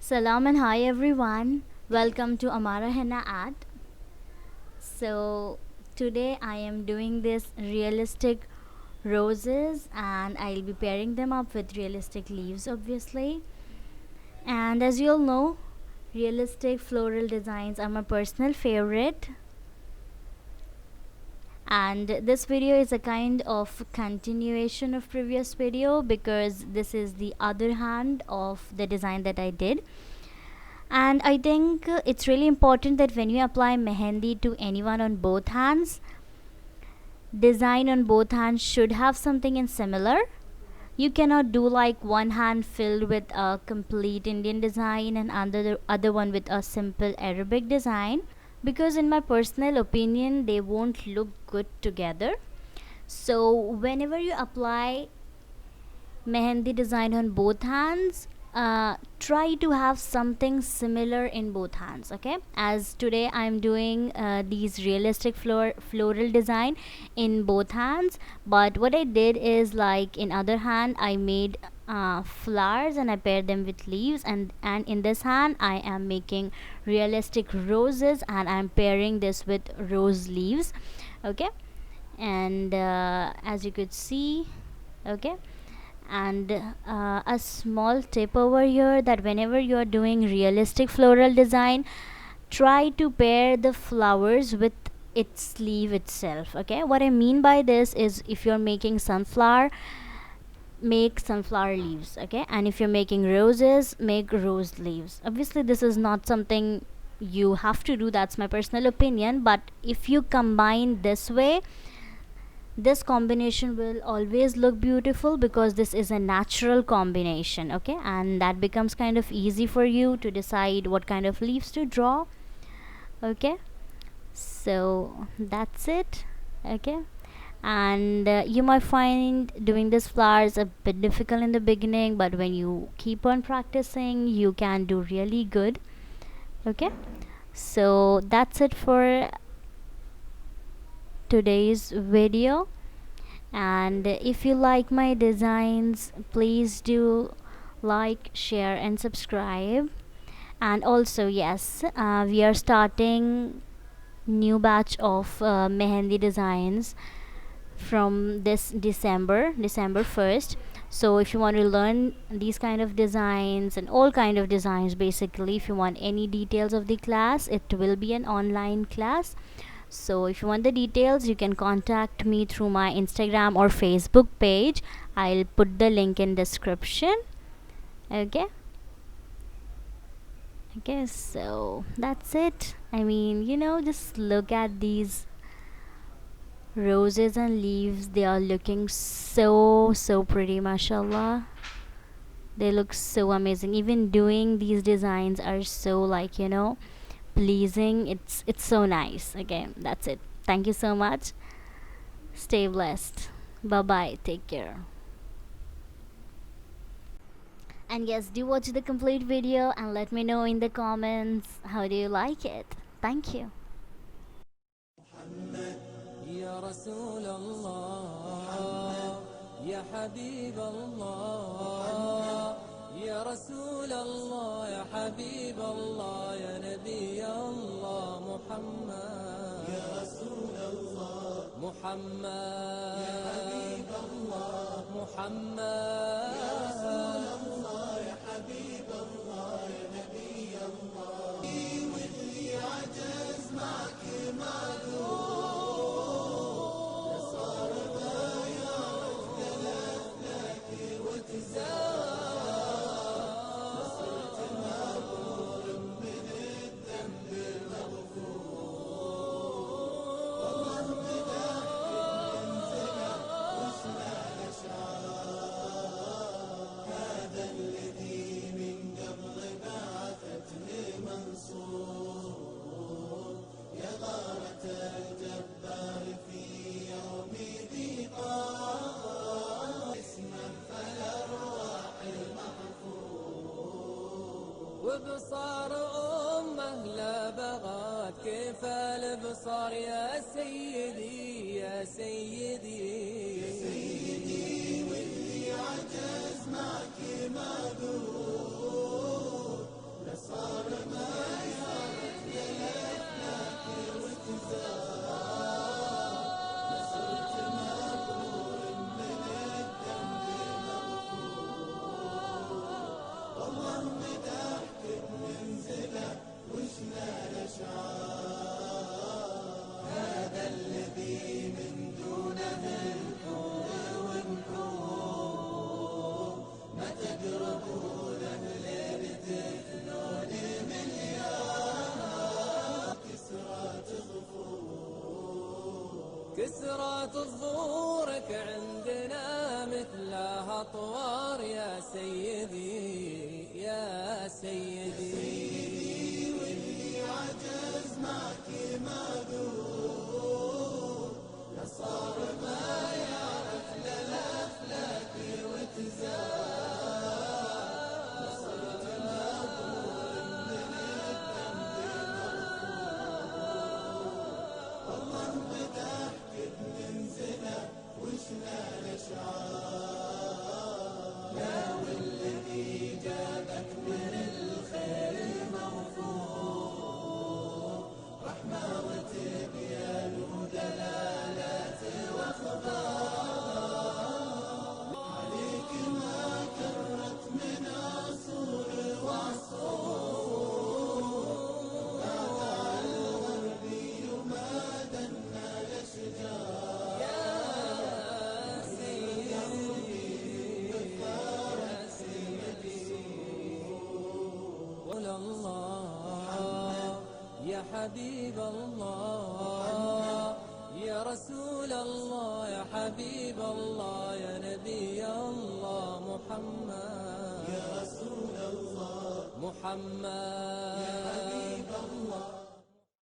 Salam and hi everyone. Welcome to AMARA Henna art. So today I am doing this realistic roses and I'll be pairing them up with realistic leaves obviously. And as you all know, realistic floral designs are my personal favorite. And this video is a kind of continuation of previous video because this is the other hand of the design that I did. And I think it's really important that when you apply mehendi to anyone on both hands, design on both hands should have something in similar. You cannot do like one hand filled with a complete Indian design and other one with a simple Arabic design, because in my personal opinion they won't look good together. So whenever you apply mehendi design on both hands, try to have something similar in both hands. Okay, as today I'm doing these realistic floral design in both hands, but what I did is, like, in other hand I made flowers and I paired them with leaves, and in this hand I am making realistic roses and I'm pairing this with rose leaves. Okay, and as you could see, okay, and a small tip over here, that whenever you are doing realistic floral design, try to pair the flowers with its sleeve itself. Okay, what I mean by this is, if you're making sunflower, make sunflower leaves. Okay, and if you're making roses, make rose leaves. Obviously this is not something you have to do, that's my personal opinion, but if you combine this way, this combination will always look beautiful because this is a natural combination. Okay, and that becomes kind of easy for you to decide what kind of leaves to draw. Okay, so that's it. Okay, and you might find doing these flowers a bit difficult in the beginning, but when you keep on practicing you can do really good. Okay, so that's it for today's video, and if you like my designs, please do like, share and subscribe. And also, yes, we are starting new batch of mehendi designs from this December 1st. So if you want to learn these kind of designs and all kind of designs, basically, if you want any details of the class, it will be an online class. So if you want the details, you can contact me through my Instagram or Facebook page. I'll put the link in description. Okay, so that's it. I mean, just look at these roses and leaves. They are looking so pretty, mashallah. They look so amazing. Even doing these designs are so, like, pleasing. It's so nice. Okay, that's it. Thank you so much. Stay blessed. Bye bye, take care. And yes, do watch the complete video and let me know in the comments how do you like it. Thank you. يا رسول الله يا حبيب الله يا رسول الله يا حبيب الله يا نبي الله محمد يا رسول الله محمد يا حبيب الله محمد يا رسول الله يا حبيب الله يا نبي الله واللي عجز معك معذور صار ضايع اختلف لك وتزار صرت مبرور من الذنب المغفور والله مدحك انزلع واسمع الاشعار هذا الذي من قبل بعثتني منصور يا غارة الجبار في يوم ذيقان اسما فالأرواح المحفور وبصار أمه لا بغات كيف البصار يا سيدي يا سيدي يا سيدي واللي عجز معك معذور صلاة ظهورك عندنا مثلها أطوار يا سيدي يا سيدي واللي عجز معك معذور، لا صار ما يعرف للأفلاك وتزار، وصرت مقبول من الذنب مرفوع، والله مدحك بننزله وشنا الأشعار، لا والذي جابك من الخير الموفور، رحمة وتبيان ودلالات واخبار، عليك ما كرت من اصول وعصور، ما دعا الغربي وما دنا الاشجار، يا سيدي يا سيدي قول الله يا حبيب الله يا رسول الله يا حبيب الله يا نبي الله محمد يا رسول الله محمد